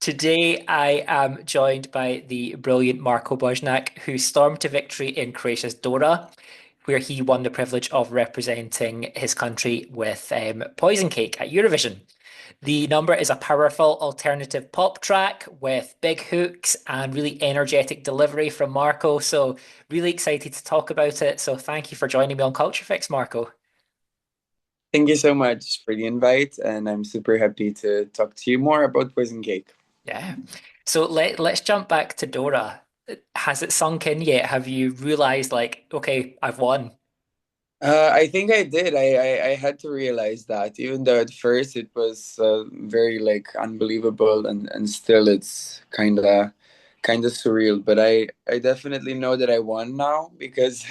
Today, I am joined by the brilliant Marko Bošnjak, who stormed to victory in Croatia's Dora, where he won the privilege of representing his country with Poison Cake at Eurovision. The number is a powerful alternative pop track with big hooks and really energetic delivery from Marko. So, really excited to talk about it. So, thank you for joining me on Culture Fix, Marko. Thank you so much for the invite, and I'm super happy to talk to you more about Poison Cake. Yeah. So let's jump back to Dora. Has it sunk in yet? Have you realized like, okay, I've won? I think I did. I had to realize that, even though at first it was very like unbelievable, and still it's kind of surreal. But I definitely know that I won now because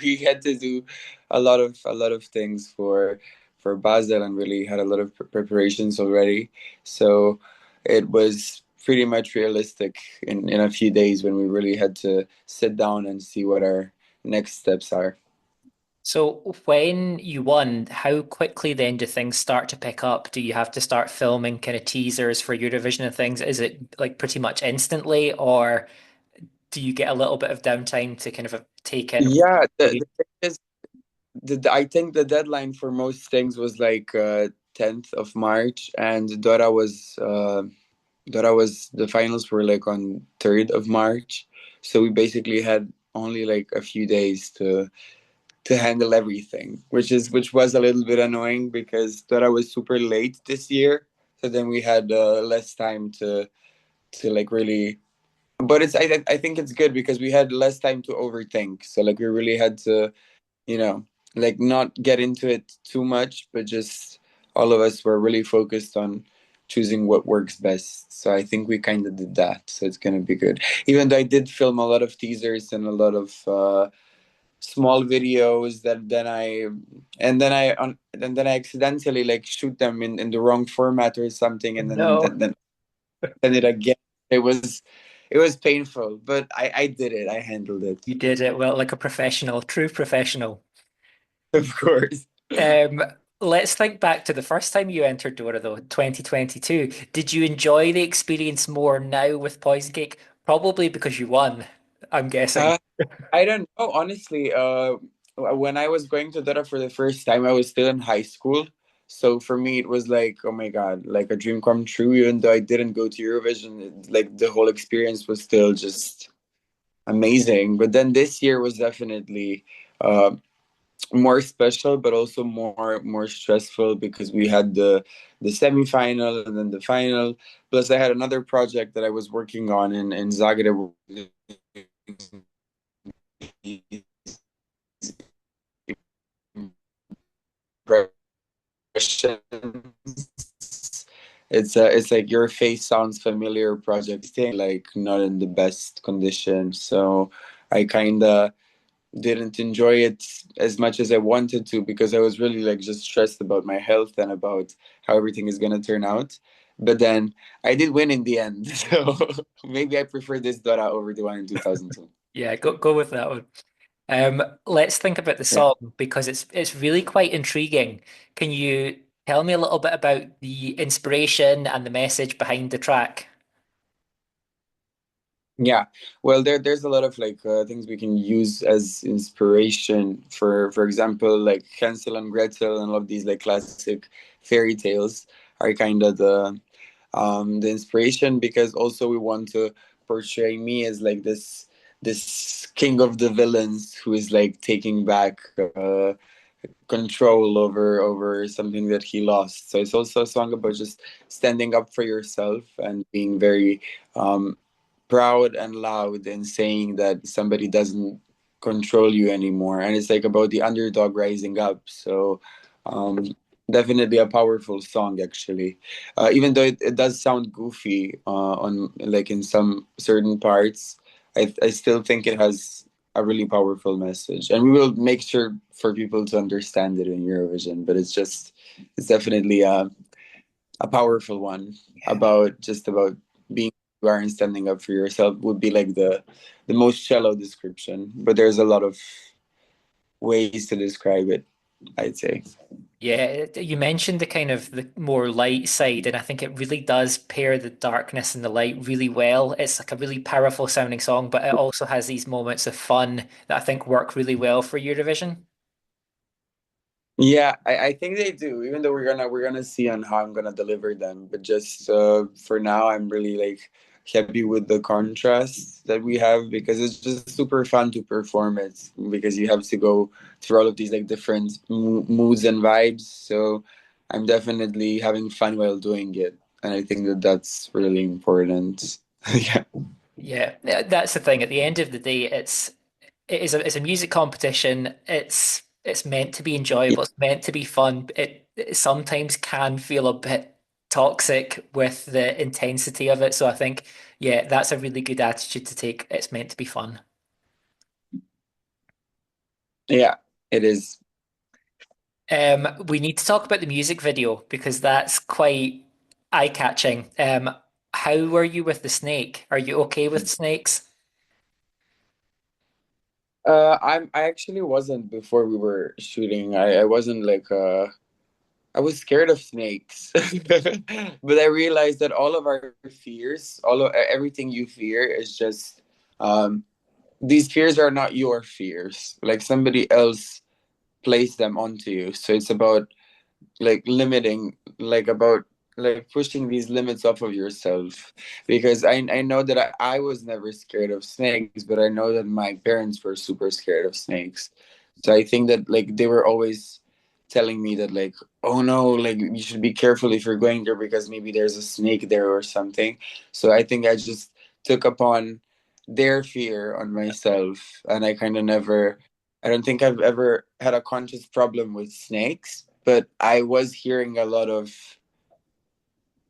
we had to do a lot of things for Basel and really had a lot of preparations already. So it was pretty much realistic in a few days when we really had to sit down and see what our next steps are. So when you won, how quickly then do things start to pick up? Do you have to start filming kind of teasers for Eurovision and things? Is it like pretty much instantly, or do you get a little bit of downtime to kind of take in? Yeah, the thing is, I think the deadline for most things was like 10th of March, and Dora was the finals were like on 3rd of March, so we basically had only like a few days to handle everything, which was a little bit annoying because Dora was super late this year, so then we had less time to like really. But I think it's good because we had less time to overthink, so like we really had to, you know, like not get into it too much, but just all of us were really focused on choosing what works best. So I think we kind of did that. So it's gonna be good. Even though I did film a lot of teasers and a lot of small videos that then I accidentally like shoot them in the wrong format or something, and then No, send it again. It was painful, but I did it. I handled it. you did it well, like a professional, true professional. Of course. Um, let's think back to the first time you entered Dora, though, 2022. Did you enjoy the experience more now with Poison Cake? Probably because you won, I'm guessing. Uh, I don't know, honestly. When I was going to Dora for the first time, I was still in high school. So for me, it was like, oh my God, like a dream come true. Even though I didn't go to Eurovision, like the whole experience was still just amazing. But then this year was definitely uh, more special, but also more stressful because we had the semifinal and then the final. Plus, I had another project that I was working on in Zagreb. It's like your face sounds familiar project thing, like not in the best condition. So I kind of didn't enjoy it as much as I wanted to because I was really like just stressed about my health and about how everything is gonna turn out. But then I did win in the end, so maybe I prefer this Dora over the one in 2002. Yeah, go with that one. Let's think about the Yeah. song because it's really quite intriguing. Can you tell me a little bit about the inspiration and the message behind the track? Yeah, well, there's a lot of like things we can use as inspiration. For example, like Hansel and Gretel and all of these like classic fairy tales are kind of the inspiration, because also we want to portray me as like this king of the villains who is like taking back control over something that he lost. So it's also a song about just standing up for yourself and being very proud and loud and saying that somebody doesn't control you anymore. And it's like about the underdog rising up. So um, definitely a powerful song, actually. Even though it does sound goofy on like in some certain parts, I still think it has a really powerful message, and we will make sure for people to understand it in Eurovision. But it's definitely a powerful one about being you are and standing up for yourself would be like the most shallow description, but there's a lot of ways to describe it. I'd say. Yeah, you mentioned the kind of the more light side, and I think it really does pair the darkness and the light really well. It's like a really powerful sounding song, but it also has these moments of fun that I think work really well for Eurovision. Yeah, I think they do. Even though we're gonna see on how I'm gonna deliver them, but just for now, I'm really like happy with the contrast that we have because it's just super fun to perform it because you have to go through all of these like different moods and vibes. So I'm definitely having fun while doing it, and I think that that's really important. Yeah, Yeah, that's the thing. At the end of the day, it's a music competition. It's meant to be enjoyable. It's meant to be fun. It sometimes can feel a bit toxic with the intensity of it. So I think, yeah, that's a really good attitude to take. It's meant to be fun. yeah, it is. We need to talk about the music video because that's quite eye-catching. How were you with the snake? Are you okay with snakes? I actually wasn't before we were shooting. I wasn't like I was scared of snakes, but I realized that all of our fears, all of everything you fear, is just um, these fears are not your fears. Like somebody else placed them onto you. So it's about like limiting, like about like pushing these limits off of yourself. Because I know that I was never scared of snakes, but I know that my parents were super scared of snakes. So I think that like they were always telling me that like, oh no, like you should be careful if you're going there because maybe there's a snake there or something. So I think I just took upon their fear on myself, and I kind of never, I don't think I've ever had a conscious problem with snakes, but I was hearing a lot of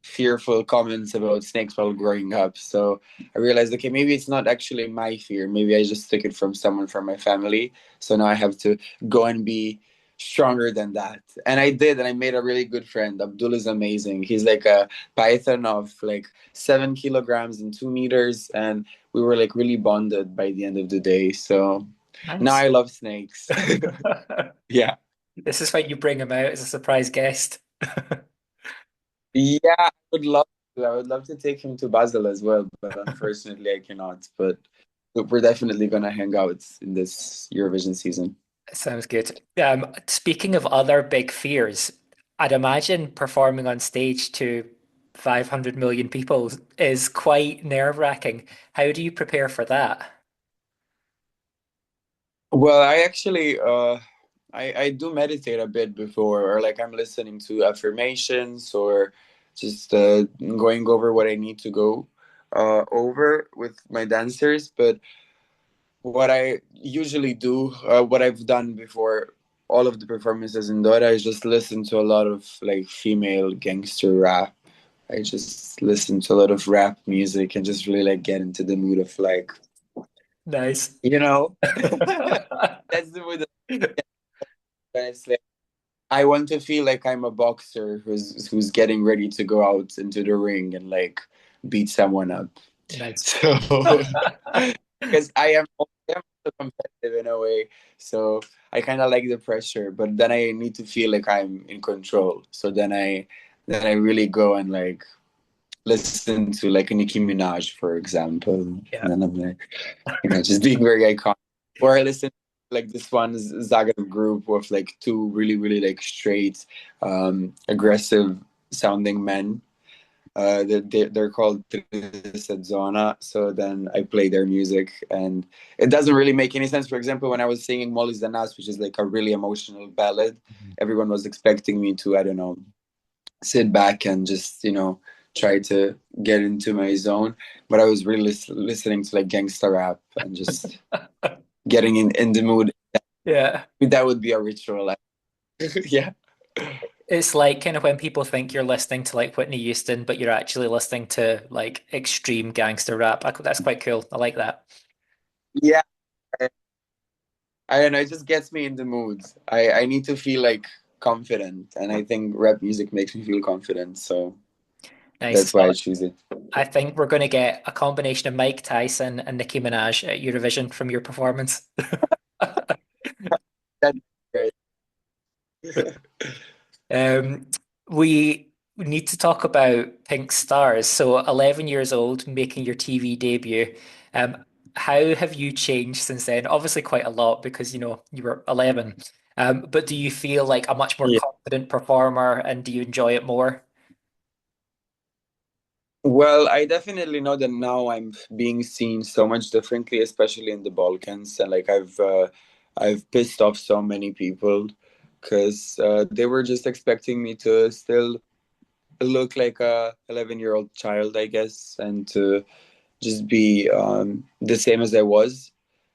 fearful comments about snakes while growing up. So I realized, okay, maybe it's not actually my fear. Maybe I just took it from someone from my family. So now I have to go and be stronger than that. And I did, and I made a really good friend. Abdul is amazing. He's like a python of like 7 kilograms and 2 meters. And we were like really bonded by the end of the day. So now Nice. I love snakes. Yeah. This is why you bring him out as a surprise guest. Yeah, I would love to. I would love to take him to Basel as well, but unfortunately I cannot. But we're definitely gonna hang out in this Eurovision season. Sounds good. Speaking of other big fears, I'd imagine performing on stage to 500 million people is quite nerve-wracking. How do you prepare for that? Well, I actually I do meditate a bit before, or like I'm listening to affirmations or just going over what I need to go over with my dancers. But what I usually do, what I've done before all of the performances in Dora is just listen to a lot of like female gangster rap. I just listen to a lot of rap music and just really like get into the mood of like, Nice. you know, that's the mood. It's like I want to feel like I'm a boxer who's getting ready to go out into the ring and like beat someone up. Nice. So because I am also competitive in a way, so I kind of like the pressure, but then I need to feel like I'm in control. So then I really go and like listen to like a Nicki Minaj, for example, and Yeah. then I'm like, just being very iconic. Or I listen to, like this one Zagreb group of like two really really like straight, aggressive sounding men. They're called Teased. So then I play their music, and it doesn't really make any sense. For example, when I was singing Molly's the Nas, which is like a really emotional ballad, everyone was expecting me to, I don't know, sit back and just, try to get into my zone. But I was really listening to like gangsta rap and just getting in the mood. Yeah. That would be a ritual. Yeah. It's like kind of when people think you're listening to like Whitney Houston, but you're actually listening to like extreme gangster rap. That's quite cool. I like that. Yeah. I don't know. It just gets me in the mood. I need to feel like confident, and I think rap music makes me feel confident. So Nice. that's why I choose it. I think we're going to get a combination of Mike Tyson and Nicki Minaj at Eurovision from your performance. That's great. Um, we need to talk about Pink Stars. So 11 years old, making your TV debut. Um, how have you changed since then? Obviously quite a lot because you were 11. But do you feel like a much more Yeah. confident performer and do you enjoy it more? Well, I definitely know that now I'm being seen so much differently, especially in the Balkans, and like I've pissed off so many people because they were just expecting me to still look like a 11-year-old child, I guess, and to just be the same as I was.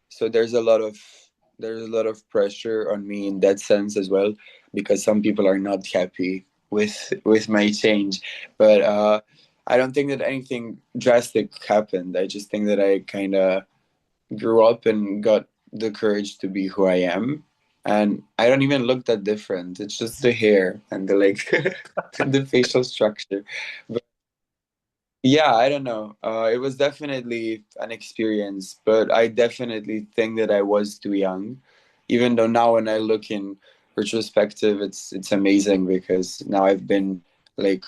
So there's a lot of pressure on me in that sense as well, because some people are not happy with my change. But I don't think that anything drastic happened. I just think that I kind of grew up and got the courage to be who I am. And I don't even look that different. It's just the hair and the like the facial structure. Yeah, I don't know. It was definitely an experience, but I definitely think that I was too young. Even though now when I look in retrospective, it's amazing because now I've been like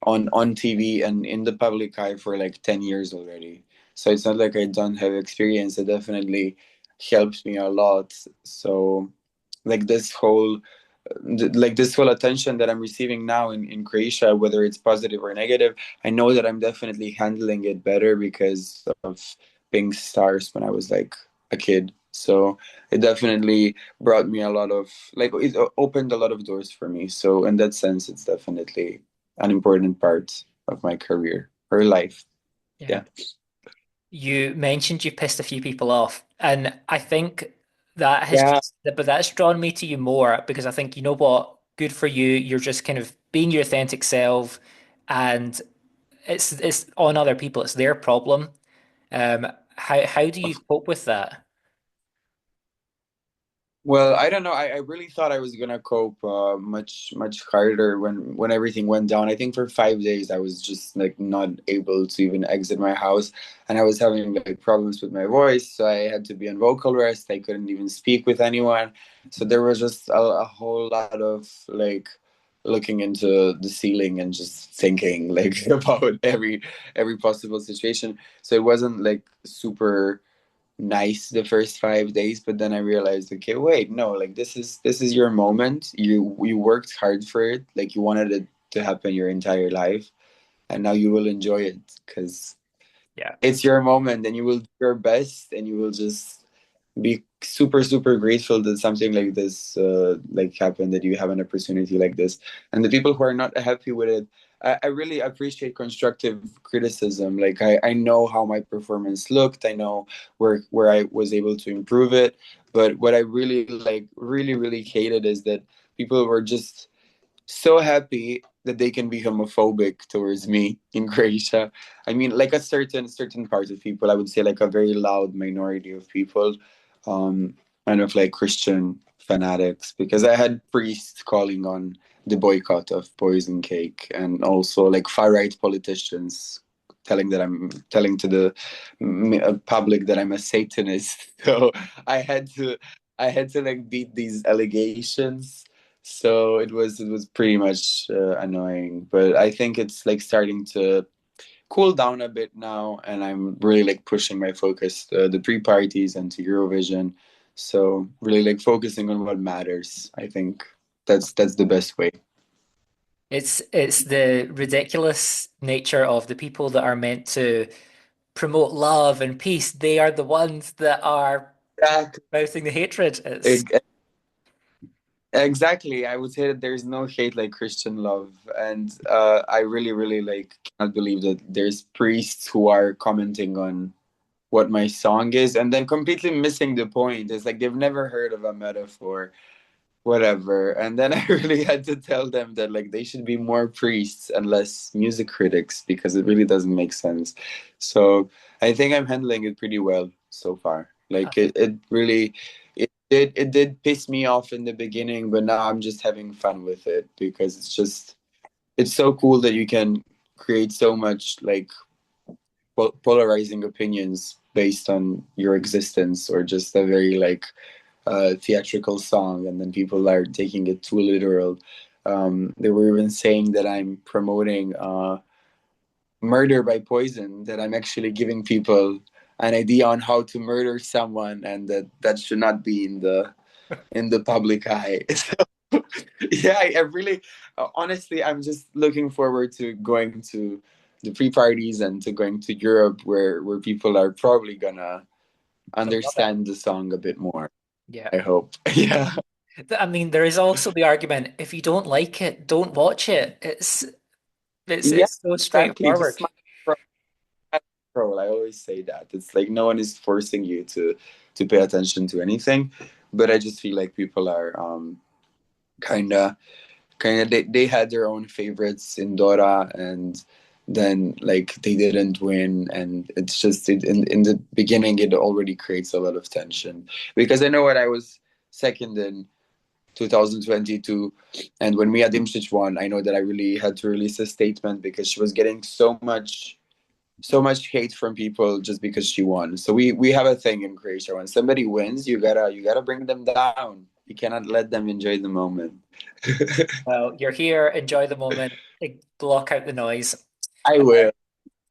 on TV and in the public eye for like 10 years already. So it's not like I don't have experience. It definitely helps me a lot. So like this whole attention that I'm receiving now in Croatia, whether it's positive or negative, I know that I'm definitely handling it better because of being stars when I was like a kid. So it definitely brought me a lot of like it opened a lot of doors for me. So in that sense, it's definitely an important part of my career or life. Yeah. Yeah. You mentioned you pissed a few people off, and I think Yeah. but that's drawn me to you more because I think, you know what, good for you. You're just kind of being your authentic self, and it's on other people. It's their problem. How do you cope with that? Well, I don't know. I really thought I was gonna cope much harder when everything went down. I think for 5 days I was just like not able to even exit my house, and I was having like problems with my voice, so I had to be on vocal rest. I couldn't even speak with anyone, so there was just a whole lot of like looking into the ceiling and just thinking like about every possible situation. So it wasn't like super nice the first 5 days, but then I realized, okay, wait, no, like this is your moment. You worked hard for it, like you wanted it to happen your entire life, and now you will enjoy it because Yeah. it's your moment, and you will do your best, and you will just be super super grateful that something like this like happened, that you have an opportunity like this. And the people who are not happy with it, I really appreciate constructive criticism. Like I know how my performance looked, I know where I was able to improve it, but what I really like really really hated is that people were just so happy that they can be homophobic towards me in Croatia. I mean, like a certain part of people, I would say like a very loud minority of people, kind of like Christian fanatics, because I had priests calling on the boycott of poison cake, and also like far right politicians telling to the public that I'm a Satanist. So I had to I had to like beat these allegations, so it was pretty much annoying, but I think it's like starting to cool down a bit now, and I'm really like pushing my focus to the pre-parties and to Eurovision. So really like focusing on what matters. I think that's the best way. It's the ridiculous nature of the people that are meant to promote love and peace. They are the ones that are Yeah, mouthing the hatred. It's e- exactly. I would say that there's no hate like Christian love, and I really really like cannot believe that there's priests who are commenting on what my song is and then completely missing the point. It's like they've never heard of a metaphor, whatever. And then I really had to tell them that like they should be more priests and less music critics, because it really doesn't make sense. So I think I'm handling it pretty well so far. Like it really it did piss me off in the beginning, but now I'm just having fun with it because it's so cool that you can create so much like polarizing opinions based on your existence, or just a very like theatrical song, and then people are taking it too literal. They were even saying that I'm promoting murder by poison, that I'm actually giving people an idea on how to murder someone, and that should not be in the public eye. So, yeah, I really, honestly, I'm just looking forward to going to the pre-parties and to going to Europe, where people are probably gonna I love it. understand the song a bit more. Yeah. I hope. Yeah. I mean, there is also the argument, if you don't like it, don't watch it. Yeah, It's so exactly. Just straightforward. smile control. I always say that. It's like no one is forcing you to pay attention to anything, but I just feel like people are kind of they had their own favorites in Dora, and then like they didn't win, and it's just in the beginning it already creates a lot of tension, because I know what I was second in 2022, and when Mia Dimšić won, I know that I really had to release a statement because she was getting so much hate from people just because she won. So we have a thing in Croatia: when somebody wins, you gotta bring them down. You cannot let them enjoy the moment. Well, you're here, enjoy the moment, block out the noise. I will.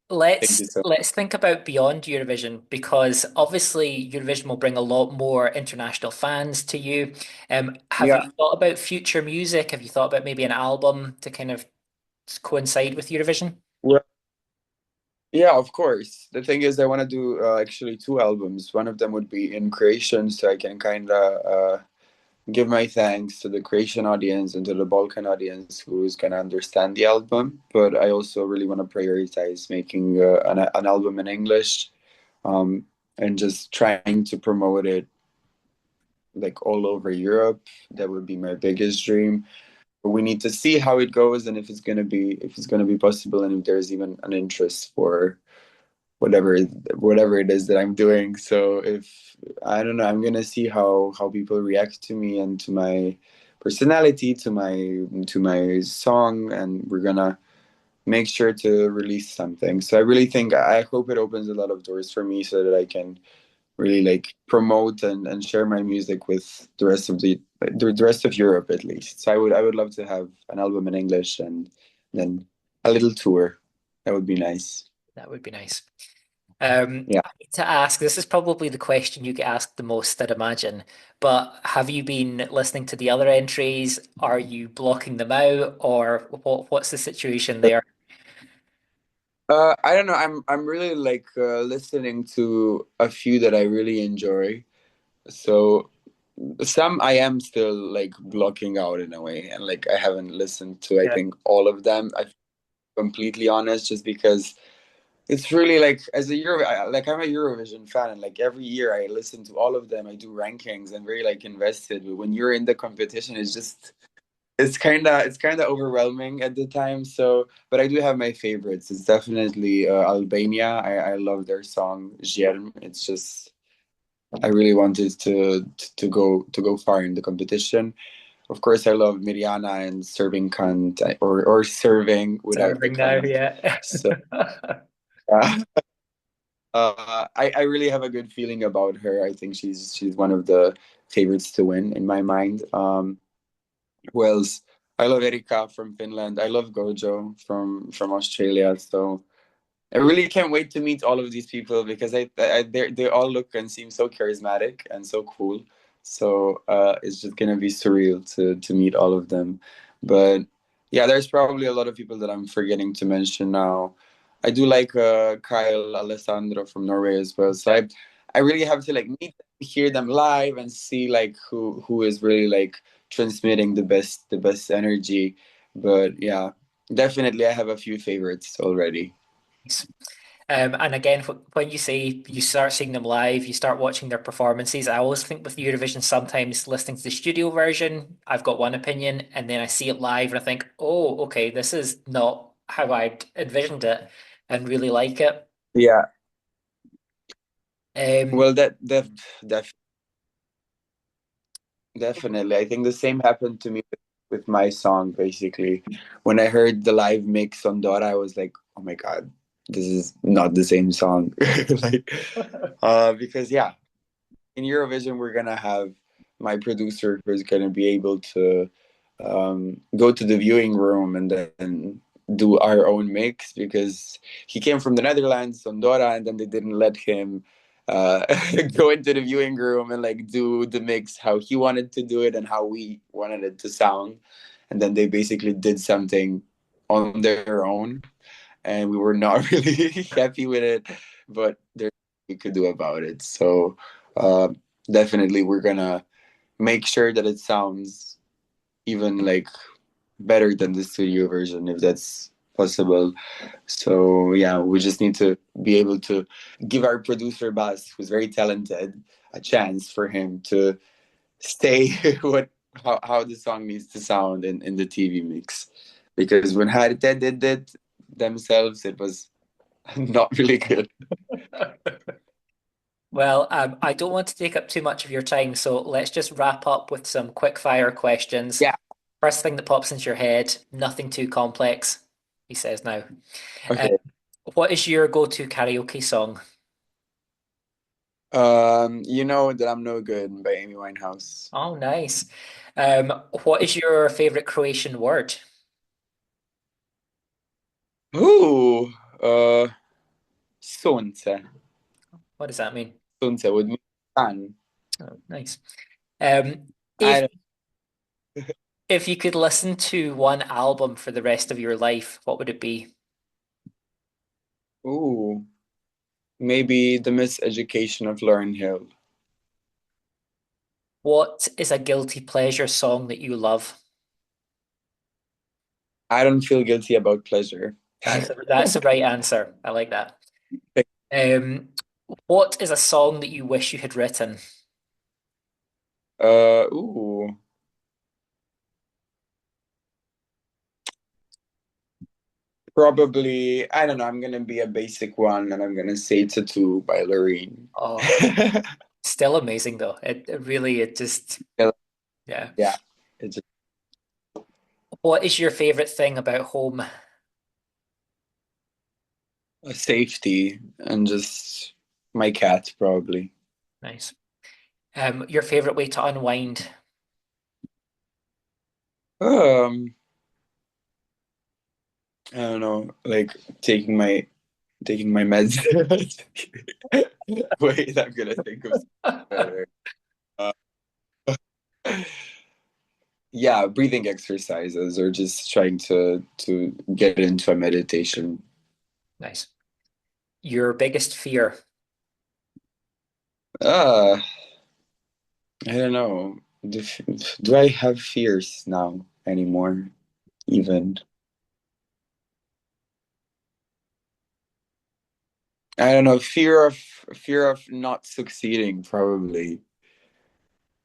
Thank Let's you so let's think about beyond Eurovision, because obviously Eurovision will bring a lot more international fans to you. Have you Yeah. thought about future music? Have you thought about maybe an album to kind of coincide with Eurovision? Well, yeah, of course. The thing is, I want to do actually two albums. One of them would be in Croatian, so I can kind of give my thanks to the Croatian audience and to the Balkan audience who's gonna understand the album. But I also really want to prioritize making an album in English, um, and just trying to promote it like all over Europe. That would be my biggest dream. But we need to see how it goes, and if it's gonna be possible, and if there's even an interest for whatever whatever it is that I'm doing. So if I don't know, I'm gonna see how people react to me and to my personality, to my song, and we're gonna make sure to release something. So I really think, I hope it opens a lot of doors for me so that I can really like promote and share my music with the rest of Europe at least. So I would love to have an album in English, and then a little tour. That would be nice. That would be nice. Yeah. I need to ask, this is probably the question you get asked the most, I'd imagine, but have you been listening to the other entries? Are you blocking them out, or what's the situation there? I don't know. I'm really like listening to a few that I really enjoy. So some I am still like blocking out in a way, and like I haven't listened to, I Yeah. think, all of them. I'm completely honest, just because it's really like, as a like I'm a Eurovision fan, and like every year I listen to all of them. I do rankings. I'm very like invested. But when you're in the competition, it's kind of overwhelming at the time. So, but I do have my favorites. It's definitely Albania. I love their song Germ. It's just, I really wanted to go far in the competition. Of course, I love Mirjana and Serving Cunt, or Serving without the Serving now, cunt. yeah. So uh, I really have a good feeling about her. I think she's one of the favorites to win in my mind. Who else? I love Erika from Finland. I love Gojo from Australia. So I really can't wait to meet all of these people, because they all look and seem so charismatic and so cool. So it's just gonna be surreal to meet all of them. But yeah, there's probably a lot of people that I'm forgetting to mention now. I do like Kyle Alessandro from Norway as well. So I really have to like meet them, hear them live, and see like who is really like transmitting the best energy. But yeah, definitely I have a few favorites already. And again, when you say you start seeing them live, you start watching their performances, I always think with Eurovision, sometimes listening to the studio version, I've got one opinion, and then I see it live and I think, oh, okay, this is not how I'd envisioned it, and really like it. Yeah. Um, Well, that definitely. I think the same happened to me with my song. Basically, when I heard the live mix on Dora, I was like, "Oh my God, this is not the same song." Like, because yeah, in Eurovision we're gonna have my producer who's going to be able to go to the viewing room and then do our own mix, because he came from the Netherlands, on Dora, and then they didn't let him uh, go into the viewing room and like do the mix how he wanted to do it and how we wanted it to sound. And then they basically did something on their own, and we were not really happy with it, but there's nothing we could do about it. So uh, definitely we're gonna make sure that it sounds even like better than the studio version if that's possible. So yeah, we just need to be able to give our producer Bas, who's very talented, a chance for him to stay what how the song needs to sound in the TV mix. Because when Harite did it themselves, it was not really good. Well, I don't want to take up too much of your time, so let's just wrap up with some quick fire questions. Yeah. First thing that pops into your head, nothing too complex, he says now. Uh, Okay. what is your go-to karaoke song? You know that I'm no good by Amy Winehouse. Oh, nice. What is your favorite Croatian word? Ooh, sunce. What does that mean? Sunce would mean sun. Oh, nice. Um, I if if you could listen to one album for the rest of your life, what would it be? Ooh, maybe the Miseducation of Lauryn Hill. What is a guilty pleasure song that you love? I don't feel guilty about pleasure. That's the right answer. I like that. Um, what is a song that you wish you had written? Ooh, probably, I don't know. I'm gonna be a basic one, and I'm gonna say Tattoo by Loreen. Oh, still amazing though. It really, it just, yeah. Yeah, it's just What is your favorite thing about home? a safety and just my cat, probably. Nice. Your favorite way to unwind? Um, I don't know, like taking my meds. Wait, I'm gonna think of something better. Uh, yeah, breathing exercises or just trying to get into a meditation. Nice. Your biggest fear? Uh, I don't know. Do I have fears now anymore? Even I don't know. Fear of not succeeding, probably.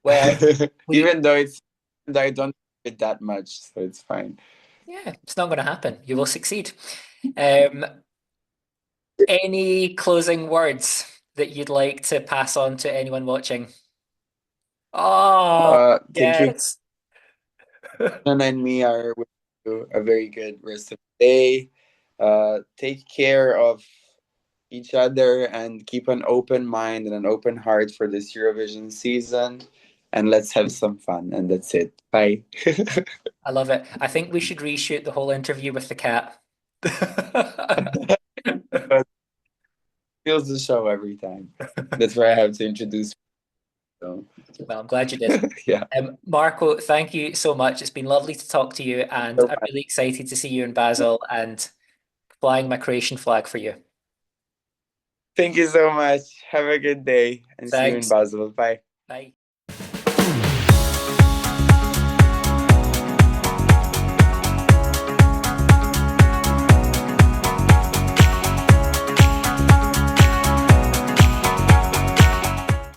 Well, we, Even though I don't do it that much, so it's fine. yeah, it's not going to happen. You will succeed. Um, any closing words that you'd like to pass on to anyone watching? Oh, Thank you. yes. And me are with you a very good rest of the day. Take care of each other and keep an open mind and an open heart for this Eurovision season. And let's have some fun. And that's it. Bye. I love it. I think we should reshoot the whole interview with the cat. Feels the show every time. That's why I have to introduce. So, Well, I'm glad you did. yeah. Marco, thank you so much. It's been lovely to talk to you, and So I'm much. really excited to see you in Basel and flying my Croatian flag for you. Thank you so much. Have a good day and see you in Thanks. Basel. Bye. Bye.